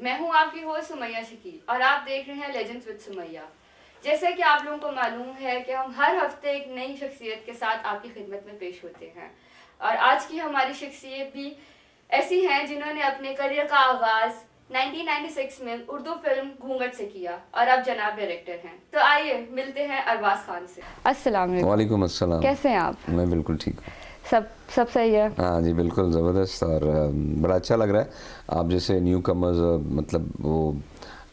मैं हूं आपकी होस्ट सुमैया शकील और आप देख रहे हैं लेजेंड्स विद सुमैया। जैसे कि आप लोगों को मालूम है कि हम हर हफ्ते एक नई शख्सियत के साथ आपकी खिदमत में पेश होते हैं और आज की हमारी शख्सियत भी ऐसी हैं जिन्होंने अपने करियर का आगाज़ 1996 में उर्दू फिल्म घूंघट से किया और अब जनाब डायरेक्टर हैं। तो आइए मिलते हैं अरबाज खान से। अस्सलाम वालेकुम। वालेकुम अस्सलाम। कैसे हैं आप? मैं बिल्कुल ठीक हूँ। सब सही है? हाँ जी, बिल्कुल ज़बरदस्त और बड़ा अच्छा लग रहा है। आप जैसे न्यू कमर्स, मतलब वो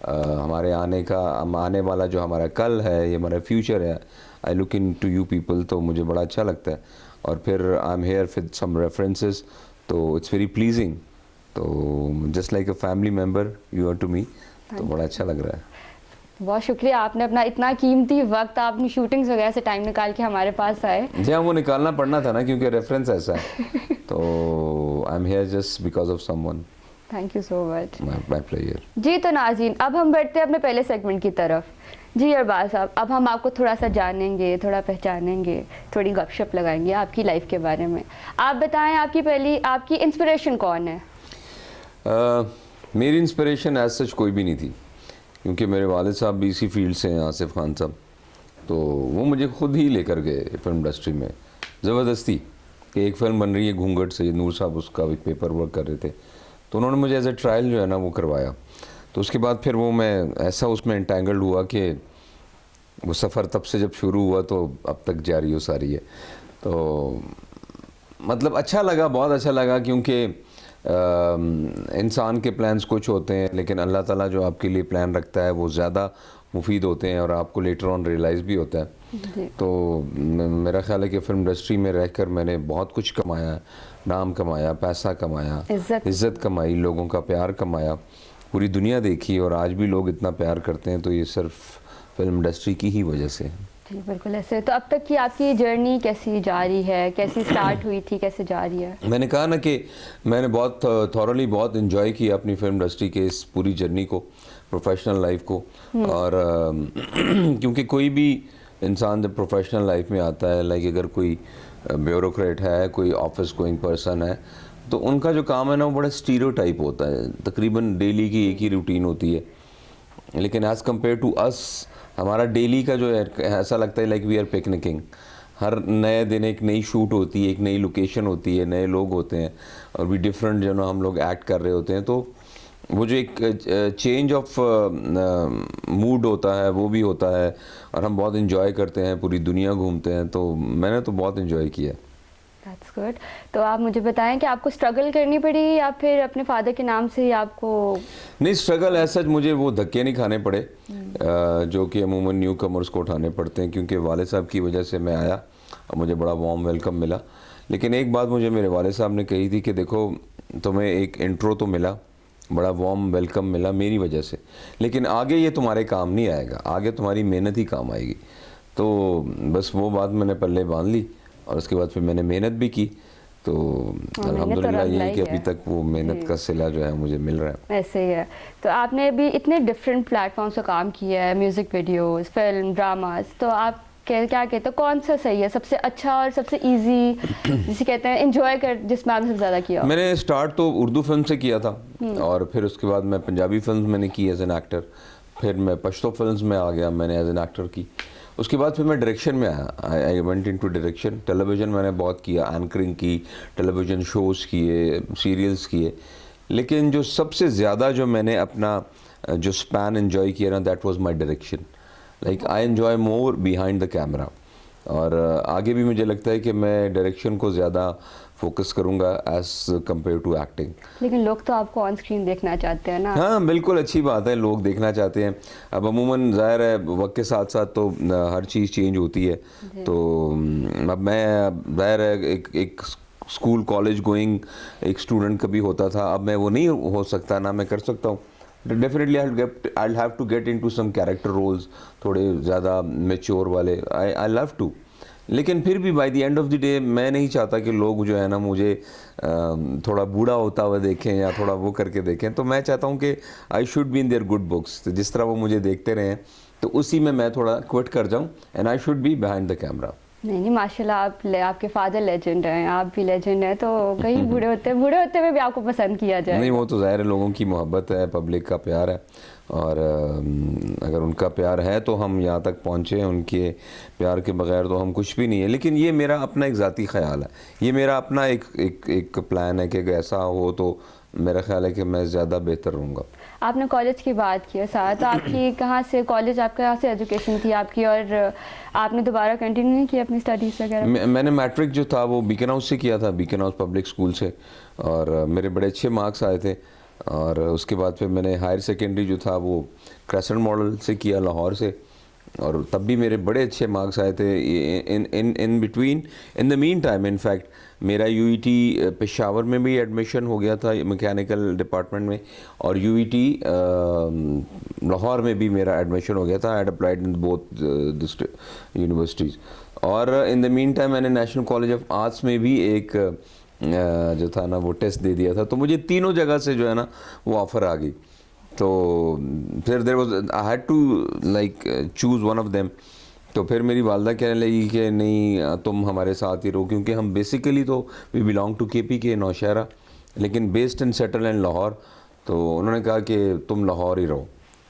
हमारे आने वाला जो हमारा कल है, ये हमारा फ्यूचर है। I look into you people, तो मुझे बड़ा अच्छा लगता है। और फिर I am here with some references, तो इट्स वेरी प्लीजिंग। तो just like a family member you are to me, तो बड़ा अच्छा लग रहा है। बहुत शुक्रिया, आपने अपना इतना कीमती वक्त अपनी शूटिंग्स वगैरह से टाइम निकाल के हमारे पास आए। जी हाँ, वो निकालना पड़ना था ना, क्योंकि रेफरेंस ऐसा है। तो I am here just because of someone. Thank you so much. My pleasure. जी तो नाज़रीन, अब हम बढ़ते हैं अपने पहले सेगमेंट की तरफ। जी अरबाज साहब, अब हम आपको थोड़ा सा जानेंगे, थोड़ा पहचानेंगे, थोड़ी गपशप लगाएंगे आपकी लाइफ के बारे में। आप बताएं, आपकी इंस्पिरेशन कौन है? मेरी इंस्पिरेशन एज सच कोई भी नहीं थी, क्योंकि मेरे वालिद साहब भी इसी फील्ड से हैं, आसिफ खान साहब। तो वो मुझे खुद ही लेकर गए फिल्म इंडस्ट्री में ज़बरदस्ती, कि एक फ़िल्म बन रही है घूंघट से, नूर साहब उसका भी पेपर वर्क कर रहे थे, तो उन्होंने मुझे एज ए ट्रायल जो है ना वो करवाया। तो उसके बाद फिर वो मैं ऐसा उसमें एंटेंगल्ड हुआ कि वो सफ़र तब से जब शुरू हुआ तो अब तक जारी हो सारी है। तो मतलब अच्छा लगा, बहुत अच्छा लगा, क्योंकि इंसान के प्लान्स कुछ होते हैं, लेकिन अल्लाह ताला जो आपके लिए प्लान रखता है वो ज़्यादा मुफीद होते हैं और आपको लेटर ऑन रियलाइज़ भी होता है। तो मेरा ख्याल है कि फ़िल्म इंडस्ट्री में रहकर मैंने बहुत कुछ कमाया, नाम कमाया, पैसा कमाया, इज़्ज़त कमाई, लोगों का प्यार कमाया, पूरी दुनिया देखी, और आज भी लोग इतना प्यार करते हैं, तो ये सिर्फ फिल्म इंडस्ट्री की ही वजह से है। जी बिल्कुल ऐसे। तो अब तक की आपकी जर्नी कैसी जारी है, कैसी स्टार्ट हुई थी, कैसे जा रही है? मैंने कहा ना कि मैंने बहुत थॉरली बहुत इन्जॉय किया अपनी फिल्म इंडस्ट्री के इस पूरी जर्नी को, प्रोफेशनल लाइफ को। और क्योंकि कोई भी इंसान जब प्रोफेशनल लाइफ में आता है, लाइक अगर कोई ब्यूरोक्रेट है, कोई ऑफिस गोइंग पर्सन है, तो उनका जो काम है ना वो बड़ा स्टीरियोटाइप होता है, तकरीबन डेली की एक ही रूटीन होती है। लेकिन एज़ कम्पेयर टू अस, हमारा डेली का जो है ऐसा लगता है लाइक वी आर पिकनिकिंग। हर नए दिन एक नई शूट होती है, एक नई लोकेशन होती है, नए लोग होते हैं, और भी डिफरेंट जो ना हम लोग एक्ट कर रहे होते हैं। तो वो जो एक चेंज ऑफ मूड होता है वो भी होता है, और हम बहुत इन्जॉय करते हैं, पूरी दुनिया घूमते हैं। तो मैंने तो बहुत इन्जॉय किया। That's good. तो आप मुझे बताएं कि आपको स्ट्रगल करनी पड़ी या फिर अपने फादर के नाम से ही आपको? नहीं, स्ट्रगल ऐसा मुझे वो धक्के नहीं खाने पड़े जो कि अमूमन न्यू कमर्स को उठाने पड़ते हैं, क्योंकि वाले साहब की वजह से मैं आया और मुझे बड़ा वार्म वेलकम मिला। लेकिन एक बात मुझे मेरे वाले साहब ने कही थी कि देखो, तुम्हें एक इंट्रो तो मिला, बड़ा वार्म वेलकम मिला मेरी वजह से, लेकिन आगे ये तुम्हारे काम नहीं आएगा, आगे तुम्हारी मेहनत ही काम आएगी। तो बस वो बात मैंने पल्ले बांध ली, और उसके बाद फिर मैंने मेहनत भी की। तो अल्हम्दुलिल्लाह ये कि अभी तक वो मेहनत का सिला जो है मुझे मिल रहा है। ऐसे ही है। तो आपने भी इतने डिफरेंट प्लेटफॉर्म्स पर काम किया है, म्यूज़िक वीडियोस, फिल्म, ड्रामास, तो आप क्या कहते हैं कौन सा सही है, सबसे अच्छा और सबसे इजी जिसे कहते हैं एंजॉय कर, जिसमें आपने सबसे ज़्यादा किया? मैंने स्टार्ट तो उर्दू फिल्म से किया था, और फिर उसके बाद मैं पंजाबी फिल्म मैंने की एज एन एक्टर, फिर मैं पश्तो फिल्म में आ गया, मैंने एज एन एक्टर की। उसके बाद फिर मैं डायरेक्शन में आया, I went into direction. Television मैंने बहुत किया, एंकरिंग की, टेलीविज़न शोज़ किए, सीरियल्स किए, लेकिन जो सबसे ज़्यादा जो मैंने अपना जो स्पैन एंजॉय किया ना, that was my direction. Like I enjoy more behind the camera, और आगे भी मुझे लगता है कि मैं डायरेक्शन को ज़्यादा फोकस करूँगा एज़ कम्पेयर टू एक्टिंग। लेकिन लोग तो आपको ऑन स्क्रीन देखना चाहते हैं ना? हाँ बिल्कुल, अच्छी बात है, लोग देखना चाहते हैं। अब अमूमन ज़ाहिर है वक्त के साथ साथ तो हर चीज़ चेंज होती है। तो अब मैं ज़ाहिर है एक स्कूल कॉलेज गोइंग एक स्टूडेंट कभी होता था, अब मैं वो नहीं हो सकता, ना मैं कर सकता हूँ। Definitely I have to get into some character roles, थोड़े ज़्यादा मेच्योर वाले, आई लव टू। लेकिन फिर भी by the end of the day मैं नहीं चाहता कि लोग जो है ना मुझे थोड़ा बूढ़ा होता हुआ देखें या थोड़ा वो करके देखें। तो मैं चाहता हूँ कि I should be in their good books. जिस तरह वो मुझे देखते रहे हैं, तो उसी में मैं थोड़ा क्विट कर जाऊँ, and I should be behind the camera. नहीं माशाल्लाह, आपके फादर लेजेंड हैं, आप भी लेजेंड हैं, तो कहीं बूढ़े होते हुए भी आपको पसंद किया जाए। नहीं, वो तो ज़ाहिर है, लोगों की मोहब्बत है, पब्लिक का प्यार है, और अगर उनका प्यार है तो हम यहाँ तक पहुँचे हैं। उनके प्यार के बगैर तो हम कुछ भी नहीं है। लेकिन ये मेरा अपना एक ज़ाती ख़्याल है, ये मेरा अपना एक प्लान है कि अगर ऐसा हो तो मेरा ख्याल है कि मैं ज़्यादा बेहतर रहूँगा। आपने कॉलेज की बात की साथ, तो आपकी कहाँ से कॉलेज, आपके कहाँ से एजुकेशन थी आपकी, और आपने दोबारा कंटिन्यू नहीं की अपनी स्टडीज़ वगैरह? मैंने मैट्रिक जो था वो बीकन हाउस से किया था, बीकन हाउस पब्लिक स्कूल से, और मेरे बड़े अच्छे मार्क्स आए थे। और उसके बाद फिर मैंने हायर सेकेंडरी जो था वो क्रेसेंट मॉडल से किया, लाहौर से, और तब भी मेरे बड़े अच्छे मार्क्स आए थे। In the mean time in fact मेरा यूईटी पेशावर में भी एडमिशन हो गया था मैकेनिकल डिपार्टमेंट में, और यूईटी लाहौर में भी मेरा एडमिशन हो गया था। I had applied in both universities. और इन द मीन टाइम मैंने नेशनल कॉलेज ऑफ आर्ट्स में भी एक जो था ना वो टेस्ट दे दिया था, तो मुझे तीनों जगह से जो है ना वो ऑफ़र आ गई। तो फिर there was I had to like choose one of them. तो फिर मेरी वालदा कहने लगी कि नहीं तुम हमारे साथ ही रहो, क्योंकि हम बेसिकली तो we belong to KPK Nowshera, लेकिन based and settle in Lahore. तो उन्होंने कहा कि तुम लाहौर ही रहो।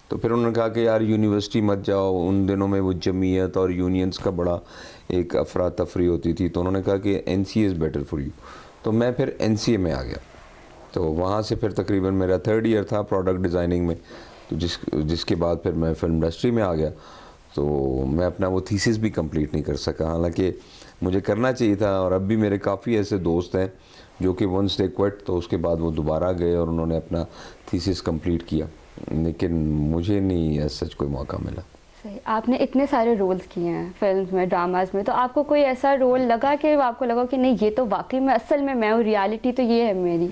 तो फिर उन्होंने कहा कि यार यूनिवर्सिटी मत जाओ, उन दिनों में वो जमीयत और यूनियंस का बड़ा एक अफरा तफरी होती थी। तो उन्होंने कहा कि NCA is better for you. तो मैं फिर NCA में आ गया। तो वहाँ से फिर तकरीबन मेरा 3rd ईयर था प्रोडक्ट डिज़ाइनिंग में, तो जिसके बाद फिर मैं फिल्म इंडस्ट्री में आ गया। तो मैं अपना वो थीसिस भी कंप्लीट नहीं कर सका, हालांकि मुझे करना चाहिए था। और अब भी मेरे काफ़ी ऐसे दोस्त हैं जो कि वंस दे क्विट तो उसके बाद वो दोबारा गए और उन्होंने अपना थीसिस कंप्लीट किया, लेकिन मुझे नहीं सच कोई मौका मिला। सही, आपने इतने सारे रोल्स किए हैं फिल्म में, ड्रामाज में, तो आपको कोई ऐसा रोल लगा कि आपको लगा कि नहीं ये तो वाकई में असल में मैं हूँ, रियलिटी तो ये है मेरी?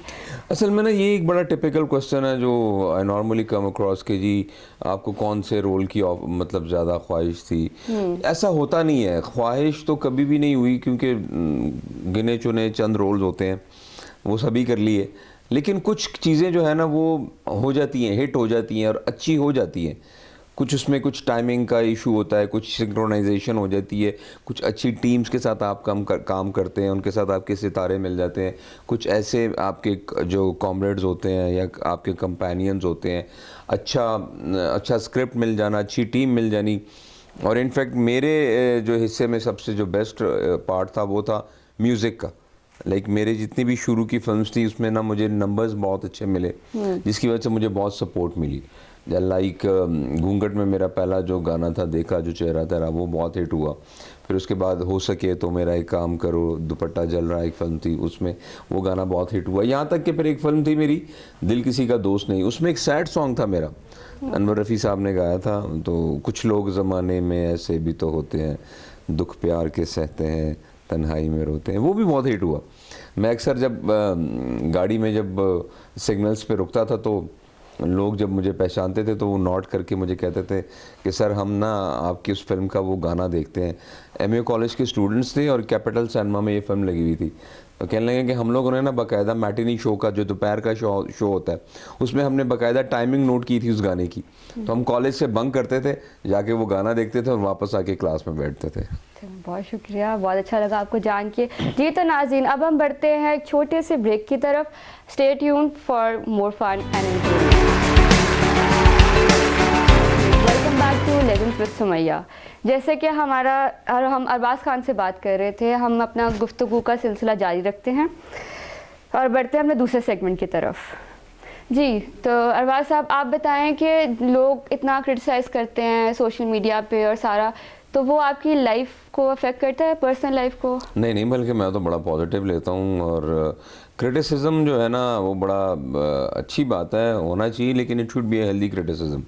असल में ना ये एक बड़ा टिपिकल क्वेश्चन है जो आई नॉर्मली कम अक्रॉस के जी आपको कौन से रोल की मतलब ज़्यादा ख्वाहिश थी। ऐसा होता नहीं है, ख्वाहिश तो कभी भी नहीं हुई, क्योंकि गिने चुने चंद रोल्स होते हैं, वो सभी कर लिए। लेकिन कुछ चीज़ें जो है ना वो हो जाती हैं, हिट हो जाती हैं और अच्छी हो जाती हैं। कुछ उसमें कुछ टाइमिंग का इशू होता है, कुछ सिंक्रोनाइजेशन हो जाती है, कुछ अच्छी टीम्स के साथ आप काम करते हैं, उनके साथ आपके सितारे मिल जाते हैं। कुछ ऐसे आपके जो कॉमरेड्स होते हैं या आपके कंपेनियंस होते हैं, अच्छा स्क्रिप्ट मिल जाना, अच्छी टीम मिल जानी। और इनफैक्ट मेरे जो हिस्से में सबसे जो बेस्ट पार्ट था वो था म्यूज़िक का। लाइक मेरे जितनी भी शुरू की फिल्म्स थी उसमें ना मुझे नंबर्स बहुत अच्छे मिले, जिसकी वजह से मुझे बहुत सपोर्ट मिली। लाइक घूंघट में मेरा पहला जो गाना था देखा जो चेहरा तेरा, वो बहुत हिट हुआ। फिर उसके बाद हो सके तो मेरा एक काम करो, दुपट्टा जल रहा एक फिल्म थी, उसमें वो गाना बहुत हिट हुआ। यहाँ तक कि फिर एक फिल्म थी मेरी दिल किसी का दोस्त नहीं, उसमें एक सैड सॉन्ग था मेरा, अनवर रफ़ी साहब ने गाया था। तो कुछ लोग ज़माने में ऐसे भी तो होते हैं, दुख प्यार के सहते हैं, तन्हाई में रोते हैं, वो भी बहुत हिट हुआ। मैं अक्सर जब गाड़ी में जब सिग्नल्स पे रुकता था तो लोग जब मुझे पहचानते थे तो वो नोट करके मुझे कहते थे कि सर हम ना आपकी उस फिल्म का वो गाना देखते हैं। MA कॉलेज के स्टूडेंट्स थे और कैपिटल सिनेमा में ये फिल्म लगी हुई थी। तो कहने लगे कि हम लोगों ने ना बाकायदा मैटिनी शो का जो दोपहर का शो होता है उसमें हमने बाकायदा टाइमिंग नोट की थी उस गाने की। तो हम कॉलेज से बंक करते थे, जाके वो गाना देखते थे और वापस आके क्लास में बैठते थे। बहुत शुक्रिया, बहुत अच्छा लगा आपको जान के। जी तो नाज़रीन, अब हम बढ़ते हैं एक छोटे से ब्रेक की तरफ। Stay tuned for more fun and entertainment. Welcome back to legends with Sumaiya. जैसे कि हम अरबाज खान से बात कर रहे थे, हम अपना गुफ्तगू का सिलसिला जारी रखते हैं और बढ़ते हैं अपने दूसरे सेगमेंट की तरफ। जी तो अरबाज साहब, आप बताएं कि लोग इतना क्रिटिसाइज़ करते हैं सोशल मीडिया पे और सारा, तो वो आपकी लाइफ को अफेक्ट करता है, पर्सनल लाइफ को? नहीं, बल्कि मैं तो बड़ा पॉजिटिव लेता हूँ। और क्रिटिसिज्म जो है ना वो बड़ा अच्छी बात है, होना चाहिए, लेकिन it should be a healthy criticism.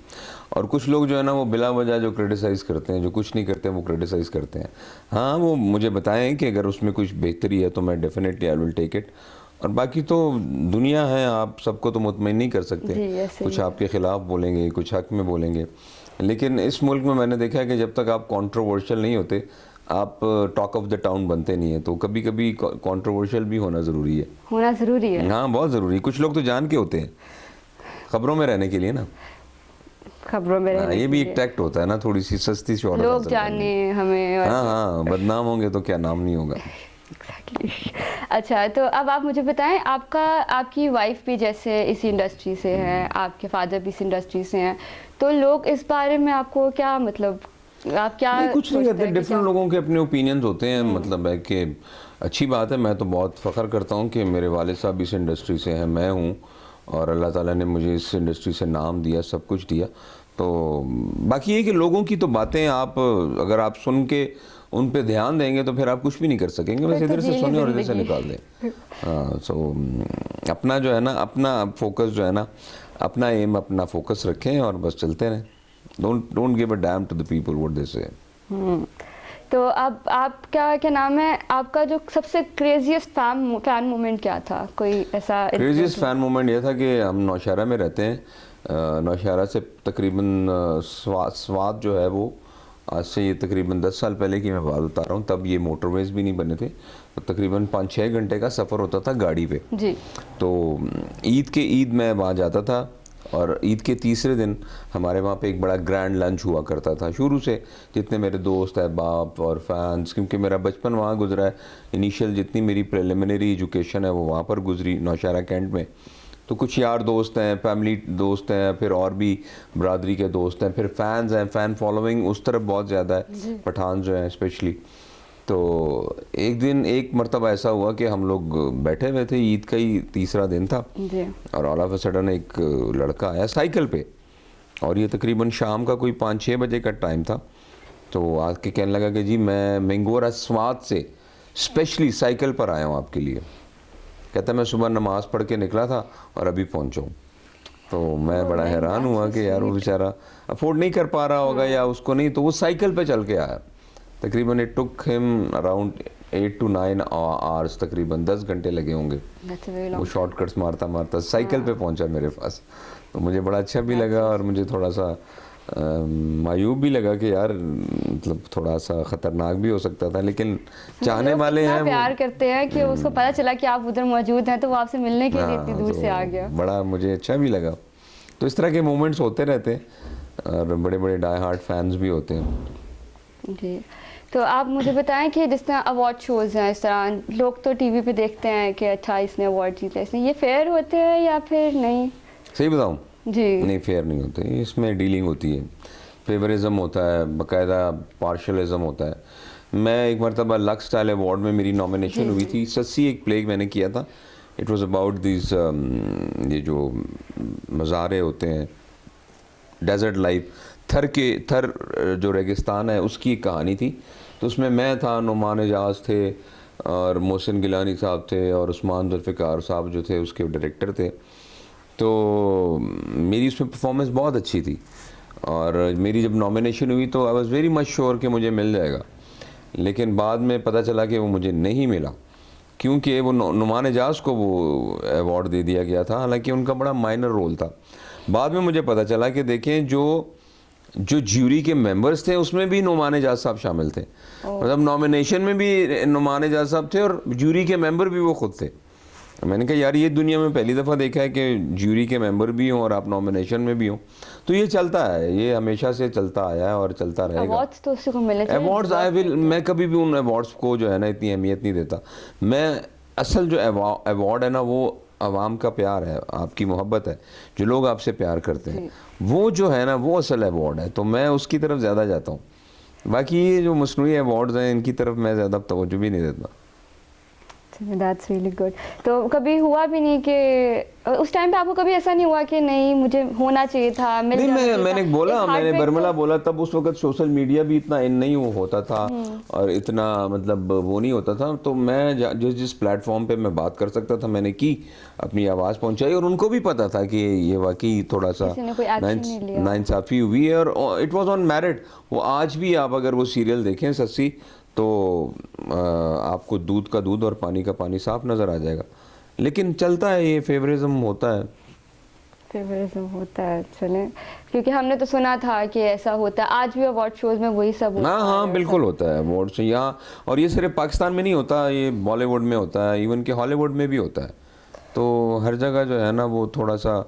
और कुछ लोग जो है ना वो बिला वजह जो क्रिटिसाइज़ करते हैं, जो कुछ नहीं करते हैं वो क्रिटिसाइज़ करते हैं। हाँ, वो मुझे बताएं कि अगर उसमें कुछ बेहतरी है तो मैं definitely I will take it. और बाकी तो दुनिया है, आप सबको तो मुतमईन नहीं कर सकते। कुछ आपके ख़िलाफ़ बोलेंगे, कुछ हक़ में बोलेंगे। लेकिन इस मुल्क में मैंने देखा है कि जब तक आप कंट्रोवर्शियल नहीं होते, आप टॉक ऑफ द टाउन बनते नहीं है। तो कभी कभी कंट्रोवर्शियल भी होना ज़रूरी है। होना ज़रूरी है, हाँ बहुत ज़रूरी। कुछ लोग तो जान के होते हैं खबरों में रहने के लिए ना। खबरों में रहने ये के भी लिए। एक टैक्ट होता है ना, थोड़ी सी सस्ती शोहरत लोग हासिल करने जाने हमें और हाँ हाँ, बदनाम होंगे तो क्या नाम नहीं होगा। Exactly. अच्छा, तो अब आप मुझे बताएं, आपकी वाइफ भी जैसे इसी इंडस्ट्री से है, आपके फादर भी इस इंडस्ट्री से हैं, तो लोग इस बारे में आपको क्या मतलब आप क्या नहीं, कुछ नहीं सोचते कहते, हैं कि डिफरेंट क्या? लोगों के अपने ओपिनियंस होते हैं। मतलब है कि अच्छी बात है, मैं तो बहुत फ़ख्र करता हूँ कि मेरे वालिद साहब इस इंडस्ट्री से हैं, मैं हूँ, और अल्लाह ताला ने मुझे इस इंडस्ट्री से नाम दिया, सब कुछ दिया। तो बाकी ये कि लोगों की तो बातें आप अगर आप सुन के उन पे ध्यान देंगे तो फिर आप कुछ भी नहीं कर सकेंगे, बस फिर तो इधर से जी ली सुने और इधर से जिंदगी। निकाल दें। हाँ, सो अपना जो है ना, अपना फोकस जो है ना, अपना एम, अपना फोकस रखें और बस चलते रहें। Don't give a damn to the people what they say. तो अब आप क्या नाम है आपका, जो सबसे क्रेजीएस्ट फैन मोमेंट क्या था? कोई ऐसा क्रेजीस्ट incident हो? फैन मोमेंट ये था कि हम नौशहरा में रहते हैं। नौशहरा से तकरीबन स्वात जो है वो, आज से ये तकरीबन 10 साल पहले की मैं बात बता रहा हूँ, तब ये मोटरवेज़ भी नहीं बने थे, तो तकरीबन 5-6 घंटे का सफ़र होता था गाड़ी पे। जी। तो ईद मैं वहाँ जाता था, और ईद के तीसरे दिन हमारे वहाँ पे एक बड़ा ग्रैंड लंच हुआ करता था। शुरू से जितने मेरे दोस्त हैं, बाप और फैंस, क्योंकि मेरा बचपन वहाँ गुजरा है, इनिशियल जितनी मेरी प्रिलिमिनरी एजुकेशन है वो वहाँ पर गुजरी, नौशहरा कैंट में। तो कुछ यार दोस्त हैं, फैमिली दोस्त हैं, फिर और भी बरादरी के दोस्त हैं, फिर फैंस हैं, फ़ैन फॉलोइंग उस तरफ बहुत ज़्यादा है, पठान जो हैं स्पेशली। तो एक दिन एक मर्तबा ऐसा हुआ कि हम लोग बैठे हुए थे, ईद का ही तीसरा दिन था, जी। और ऑल ऑफ अ सडन एक लड़का आया साइकिल पे, और ये तकरीबन शाम का कोई 5-6 बजे का टाइम था। तो आके कहने लगा कि जी मैं मिंगोरा स्वात से स्पेशली साइकिल पर आया हूँ आपके लिए। कहता मैं सुबह नमाज़ पढ़ के निकला था और अभी पहुँचा हूँ। तो मैं बड़ा हैरान हुआ कि यार वो बेचारा अफोर्ड नहीं कर पा रहा होगा या उसको नहीं, तो वो साइकिल पे चल के आया। तकरीबन it took him around 8 to 9 hours, तकरीबन 10 घंटे लगे होंगे। वो शॉर्टकट्स मारता मारता साइकिल पे पहुंचा मेरे पास। तो मुझे बड़ा अच्छा भी लगा, और मुझे थोड़ा सा मायूब भी लगा कि यार मतलब थोड़ा सा ख़तरनाक भी हो सकता था, लेकिन चाहने वाले हैं, प्यार करते हैं कि उसको पता चला कि आप उधर मौजूद हैं, तो वो आपसे मिलने के लिए इतनी दूर से आ गया। बड़ा मुझे अच्छा भी लगा। तो इस तरह के मोमेंट्स होते रहते हैं, और बड़े बड़े डाई हार्ट फैंस भी होते हैं। जी। तो आप मुझे बताएं कि जिस तरह अवार्ड शोज़ हैं, इस तरह लोग तो टीवी पे देखते हैं कि अच्छा इसने अवार्ड जीता, इसने, ये फेयर होते हैं या फिर नहीं? सही बताऊं? जी। नहीं, फेयर नहीं होते, इसमें डीलिंग होती है, फेवरिज्म होता है, बाकायदा पार्शलिज्म होता है। मैं एक मरतबा लक्स स्टाइल अवार्ड में मेरी नॉमिनेशन हुई थी, सस्सी एक प्ले मैंने किया था। इट वाज अबाउट दिस ये जो मज़ारे होते हैं, डेजर्ट लाइफ, थर जो रेगिस्तान है उसकी एक कहानी थी। तो उसमें मैं था, नुमान एजाज थे, और मोहसिन गिलानी साहब थे, और उस्मान जुल्फ़िकार साहब जो थे उसके डायरेक्टर थे। तो मेरी उसमें परफॉर्मेंस बहुत अच्छी थी, और मेरी जब नॉमिनेशन हुई तो I was very much sure कि मुझे मिल जाएगा। लेकिन बाद में पता चला कि वो मुझे नहीं मिला, क्योंकि वो नुमान एजाज को वो अवार्ड दे दिया गया था, हालांकि उनका बड़ा माइनर रोल था। बाद में मुझे पता चला कि देखें जो ज्यूरी के मेंबर्स थे उसमें भी नुमान एजाज साहब शामिल थे। मतलब नॉमिनेशन में भी नुमान एजाज साहब थे, और ज्यूरी के मेंबर भी वो खुद थे। मैंने कहा यार ये दुनिया में पहली दफ़ा देखा है कि ज्यूरी के मेंबर भी हों और आप नॉमिनेशन में भी हों। तो ये चलता है, ये हमेशा से चलता आया है और चलता रहेगा। अवार्ड्स तो उसी को मिलने चाहिए। अवार्ड्स मैं कभी भी उन अवार्ड्स को जो है ना इतनी अहमियत नहीं देता। मैं असल जो अवार्ड है ना वो आवाम का प्यार है, आपकी मोहब्बत है, जो लोग आपसे प्यार करते हैं, वो जो है ना वो असल अवार्ड है। तो मैं उसकी तरफ ज़्यादा जाता हूँ। बाकी ये जो मसनूई अवार्ड्स हैं इनकी तरफ मैं ज़्यादा तवज्जो भी नहीं देता। That's really good. तो कभी हुआ भी नहीं कि उस टाइम पे आपको कभी ऐसा नहीं हुआ कि नहीं मुझे होना चाहिए था, मिल जाना चाहिए था? मैंने बरमला बोला, तब उस वक्त सोशल मीडिया भी इतना इन नहीं होता था, और इतना मतलब वो नहीं होता था। तो मैं जिस प्लेटफॉर्म पे मैं बात कर सकता था मैंने की, अपनी आवाज़ पहुंचाई, और उनको भी पता था कि ये वाकई थोड़ा सा नाइंसाफ़ी हुई है, और इट वाज ऑन मेरिट। वो आज भी आप अगर वो सीरियल देखें सस्सी, तो आपको दूध का दूध और पानी का पानी साफ नज़र आ जाएगा। लेकिन चलता है, ये फेवरिज्म होता है। फेवरिज्म होता है, चले, क्योंकि हमने तो सुना था कि ऐसा होता है, आज भी अवार्ड शोज में वही सब होता है। हाँ बिल्कुल होता है अवार्ड से यहाँ, और ये सिर्फ पाकिस्तान में नहीं होता, ये बॉलीवुड में होता है, इवन कि हॉलीवुड में भी होता है। तो हर जगह जो है ना वो थोड़ा सा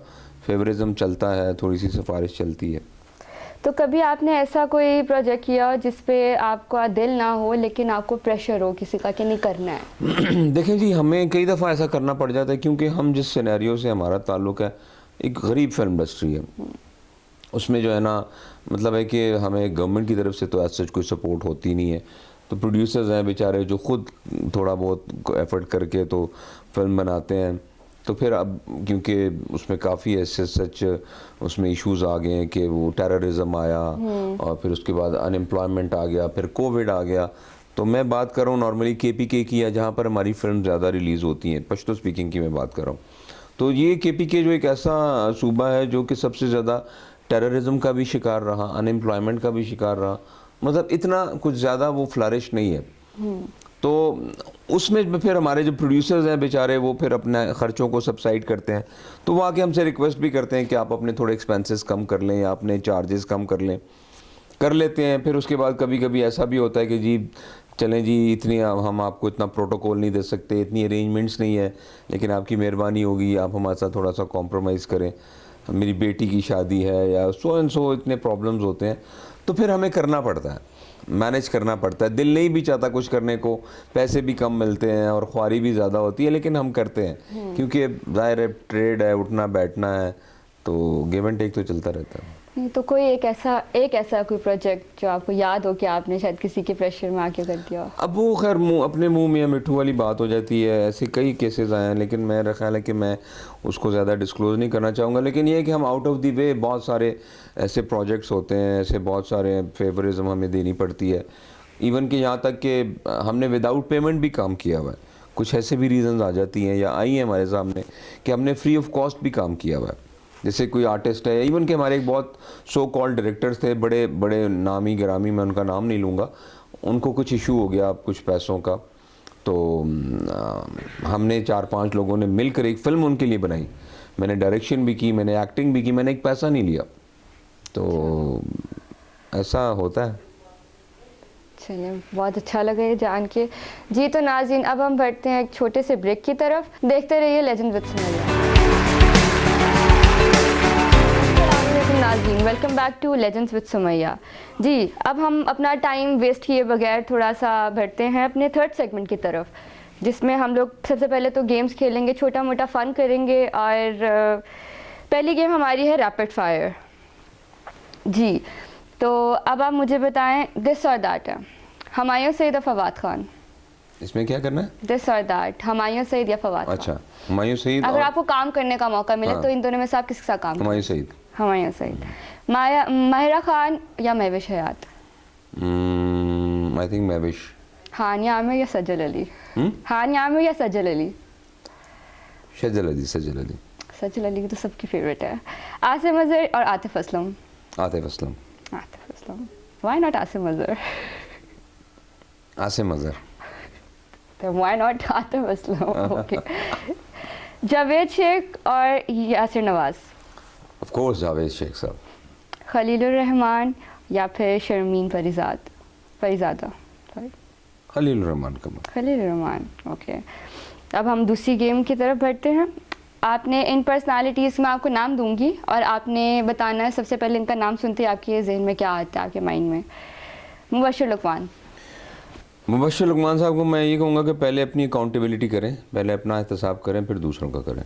फेवरिज्म चलता है, थोड़ी सी सिफारिश चलती है। तो कभी आपने ऐसा कोई प्रोजेक्ट किया जिस पे आपका दिल ना हो लेकिन आपको प्रेशर हो किसी का कि नहीं करना है? देखें जी, हमें कई दफ़ा ऐसा करना पड़ जाता है क्योंकि हम जिस सिनेरियो से हमारा ताल्लुक़ है, एक गरीब फिल्म इंडस्ट्री है। उसमें जो है ना, मतलब है कि हमें गवर्नमेंट की तरफ से तो ऐसा कोई सपोर्ट होती नहीं है। तो प्रोड्यूसर्स हैं बेचारे जो खुद थोड़ा बहुत एफर्ट करके तो फिल्म बनाते हैं। तो फिर अब क्योंकि उसमें काफ़ी ऐसे सच उसमें इश्यूज आ गए हैं कि वो टेररिज्म आया और फिर उसके बाद अनएम्प्लॉयमेंट आ गया, फिर कोविड आ गया। तो मैं बात कर रहा हूँ नॉर्मली KPK की, या जहाँ पर हमारी फिल्म ज़्यादा रिलीज़ होती हैं, पश्तो स्पीकिंग की मैं बात कर रहा हूँ। तो ये KPK जो एक ऐसा सूबा है जो कि सबसे ज़्यादा टेररिज्म का भी शिकार रहा, अनएम्प्लॉयमेंट का भी शिकार रहा, मतलब इतना कुछ ज़्यादा वो फ्लरिश नहीं है। तो उसमें फिर हमारे जो प्रोड्यूसर्स हैं बेचारे, वो फिर अपने ख़र्चों को सब्साइड करते हैं। तो वो आके हमसे रिक्वेस्ट भी करते हैं कि आप अपने थोड़े एक्सपेंसेस कम कर लें या अपने चार्जेस कम कर लें, कर लेते हैं। फिर उसके बाद कभी कभी ऐसा भी होता है कि जी चलें जी, इतनी हम आपको इतना प्रोटोकॉल नहीं दे सकते, इतनी अरेंजमेंट्स नहीं है, लेकिन आपकी मेहरबानी होगी आप हमारे साथ थोड़ा सा कॉम्प्रोमाइज़ करें, मेरी बेटी की शादी है या सो एंड सो, इतने प्रॉब्लम्स होते हैं। तो फिर हमें करना पड़ता है, मैनेज करना पड़ता है। दिल नहीं भी चाहता कुछ करने को, पैसे भी कम मिलते हैं और ख्वारी भी ज़्यादा होती है, लेकिन हम करते हैं क्योंकि ज़ाहिर है ट्रेड है, उठना बैठना है, तो गिव एंड टेक तो चलता रहता है। नहीं तो कोई एक ऐसा कोई प्रोजेक्ट जो आपको याद हो कि आपने शायद किसी के प्रेशर में आके कर दिया? अब वो खैर अपने मुंह में मिट्ठू वाली बात हो जाती है, ऐसे कई केसेस आए हैं, लेकिन मेरा ख्याल है कि मैं उसको ज़्यादा डिस्क्लोज़ नहीं करना चाहूँगा। लेकिन ये है कि हम आउट ऑफ द वे बहुत सारे ऐसे प्रोजेक्ट्स होते हैं, ऐसे बहुत सारे फेवरिज्म हमें देनी पड़ती है। इवन कि यहाँ तक कि हमने विदाउट पेमेंट भी काम किया हुआ है। कुछ ऐसे भी रीज़न्स आ जाती हैं या आई हैं हमारे सामने कि हमने फ्री ऑफ कॉस्ट भी काम किया हुआ है। जैसे कोई आर्टिस्ट है, इवन के हमारे एक बहुत सो कॉल्ड डायरेक्टर्स थे, बड़े बड़े नामी गिरामी, मैं उनका नाम नहीं लूँगा, उनको कुछ इशू हो गया कुछ पैसों का, तो हमने 4-5 लोगों ने मिलकर एक फ़िल्म उनके लिए बनाई। मैंने डायरेक्शन भी की, मैंने एक्टिंग भी की, मैंने एक पैसा नहीं लिया। तो ऐसा होता है। चलिए, बहुत अच्छा लगा ये जान के जी। तो नाज़रीन, अब हम बढ़ते हैं एक छोटे से ब्रेक की तरफ। देखते रहिए लेजेंड विद सुमैया। नाज़रीन, welcome back to legends with Sumaiya. जी, अब हम अपना टाइम वेस्ट किए बगैर थोड़ा सा बढ़ते हैं अपने थर्ड सेगमेंट की तरफ, जिसमें हम लोग सबसे पहले तो गेम्स खेलेंगे, छोटा मोटा फ़न करेंगे। और पहली गेम हमारी है रैपिड फायर। जी, तो अब आप मुझे बताएं दिस और दैट है, हुमायूं सईद या फवाद खान? इसमें क्या करना है? दिस और दैट, हुमायूं सईद या फवाद खान? अच्छा, हुमायूं सईद। अगर आपको काम करने का मौका मिले तो इन दोनों में से आप किसके साथ काम करें? हुमायूं सईद। हुमायूं सईद। माहिरा खान या महविश हयात? I think Mehwish. हानिया आमिर या सजल अली? हानिया आमिर या सजल अली? सजल अली। सजल अली। सजल अली तो सबकी फेवरेट है। आसिम अजहर और आतिफ असलम? आतिफ असलम। आतिफ असलम। Why not Asim Azhar? आसिम अजहर। तो why not Atif Aslam? Okay. Javed Sheikh और यासिर नवाज? ऑफ कोर्स जावेद शेख साहब। खलीलुर रहमान या फिर शर्मीन फरीजादा? खलीलुर रहमान का। खलीलुर रहमान। ओके, अब हम दूसरी गेम की तरफ बढ़ते हैं। आपने इन पर्सनालिटीज़ में आपको नाम दूंगी और आपने बताना है सबसे पहले इनका नाम सुनते ही आपके जहन में क्या आता है, आपके माइंड में। मुबश्शिर लुकमान। मुबश्शिर लुकमान साहब को मैं ये कहूँगा कि पहले अपनी अकाउंटेबिलिटी करें, पहले अपना एहतसाब करें, फिर दूसरों का करें।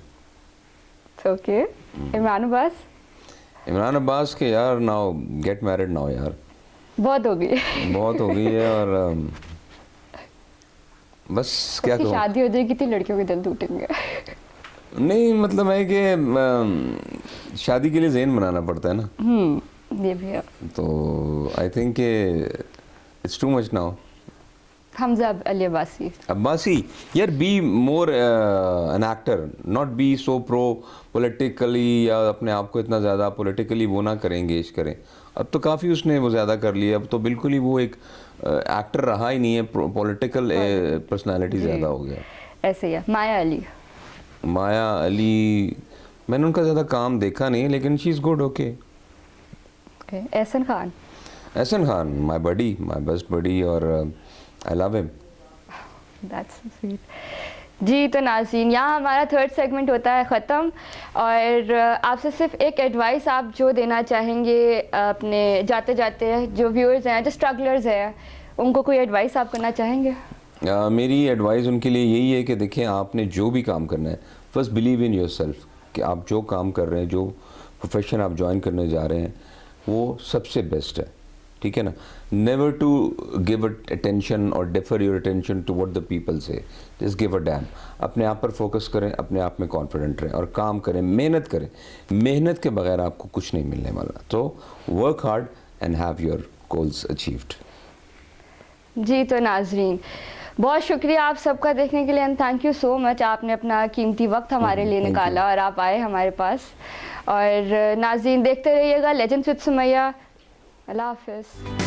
ओके। इमरान अब्बास? इमरान अब्बास के यार नाउ गेट मैरिड नाउ यार, बहुत हो गई। बहुत हो गई है। और बस क्या कहूँ, शादी हो जाएगी तो लड़कियों के दिल टूटेंगे। नहीं मतलब है कि शादी के लिए ज़हन बनाना पड़ता है ना। ये भी है। तो I think it's too much now. Hamza Ali Abbasi? Abbasi यार, be more an actor, not be so pro politically, या अपने आप को इतना ज़्यादा पॉलिटिकली वो ना करें, एंगेज करें। अब तो काफ़ी उसने वो ज़्यादा कर लिया, अब तो बिल्कुल ही वो एक एक्टर रहा ही नहीं है, पॉलिटिकल पर्सनालिटी ज़्यादा हो गया। ऐसे ही है। माया अली? माया अली मैंने उनका ज़्यादा काम देखा नहीं, लेकिन she is good. Okay. Ehsan Khan? Ehsan Khan my buddy, my best buddy, और I love him. That's sweet. जी तो नाज़रीन, यहाँ हमारा थर्ड सेगमेंट होता है ख़त्म, और आपसे सिर्फ एक एडवाइस आप जो देना चाहेंगे अपने जाते जाते जो व्यूअर्स हैं, जो स्ट्रगलर्स हैं, उनको कोई एडवाइस आप करना चाहेंगे? मेरी एडवाइस उनके लिए यही है कि देखें, आपने जो भी काम करना है, फर्स्ट बिलीव इन योरसेल्फ, कि आप जो काम कर रहे हैं, जो प्रोफेशन आप ज्वाइन करने जा रहे हैं, वो सबसे बेस्ट है, ठीक है ना। नेवर टू गिव अटेंशन और differ your attention to what the people say, just give a damn. अपने आप पर फोकस करें, अपने आप में कॉन्फिडेंट रहें और काम करें, मेहनत करें। मेहनत के बगैर आपको कुछ नहीं मिलने वाला, तो work hard and have your goals achieved. जी तो नाजरीन, बहुत शुक्रिया आप सबका देखने के लिए, and thank you so much, आपने अपना कीमती वक्त हमारे लिए निकाला और आप आए हमारे पास। और नाजरीन देखते रहिएगा लेजेंड्स विद सुमैया। अल्लाह हाफिज़।